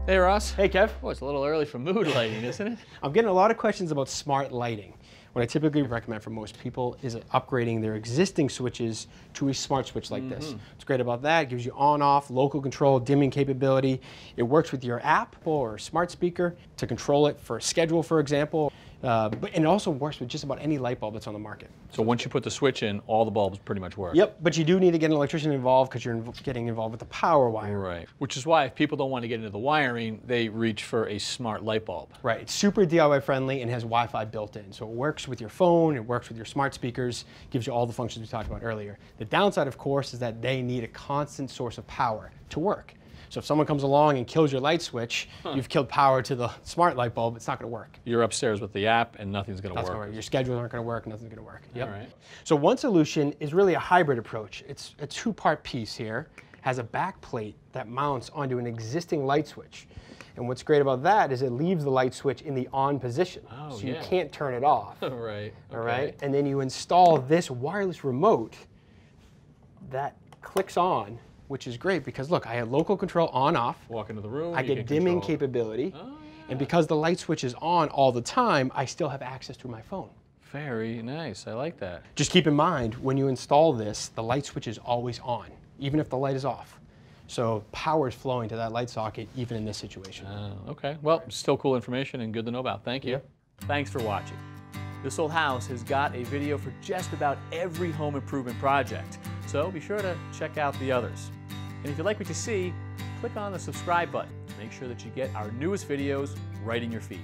Hey, Ross. Hey, Kev. Oh, it's a little early for mood lighting, isn't it? I'm getting a lot of questions about smart lighting. What I typically recommend for most people is upgrading their existing switches to a smart switch like this. What's great about that, it gives you on-off, local control, dimming capability. It works with your app or smart speaker to control it for a schedule, for example. And it also works with just about any light bulb that's on the market. So once you put the switch in, all the bulbs pretty much work. Yep, but you do need to get an electrician involved because you're getting involved with the power wire. Right. Which is why if people don't want to get into the wiring, they reach for a smart light bulb. Right. It's super DIY friendly and has Wi-Fi built in. So it works with your phone, it works with your smart speakers, gives you all the functions we talked about earlier. The downside, of course, is that they need a constant source of power to work. So if someone comes along and kills your light switch, you've killed power to the smart light bulb, it's not going to work. You're upstairs with the app and nothing's going to work. Your schedules aren't going to work, nothing's going to work. Yep. All right. So one solution is really a hybrid approach. It's a two-part piece here. Has a back plate that mounts onto an existing light switch. And what's great about that is it leaves the light switch in the on position. Oh, so you can't turn it off. Right. All right. And then you install this wireless remote that clicks on, which is great because look, I have local control on-off. Walk into the room. I get dimming capability. Oh, yeah. And because the light switch is on all the time, I still have access to my phone. Very nice. I like that. Just keep in mind, when you install this, the light switch is always on, even if the light is off. So power is flowing to that light socket, even in this situation. Okay. Well, still cool information and good to know about. Thank you. Yep. Thanks for watching. This Old House has got a video for just about every home improvement project. So be sure to check out the others. And if you like what you see, click on the subscribe button to make sure that you get our newest videos right in your feed.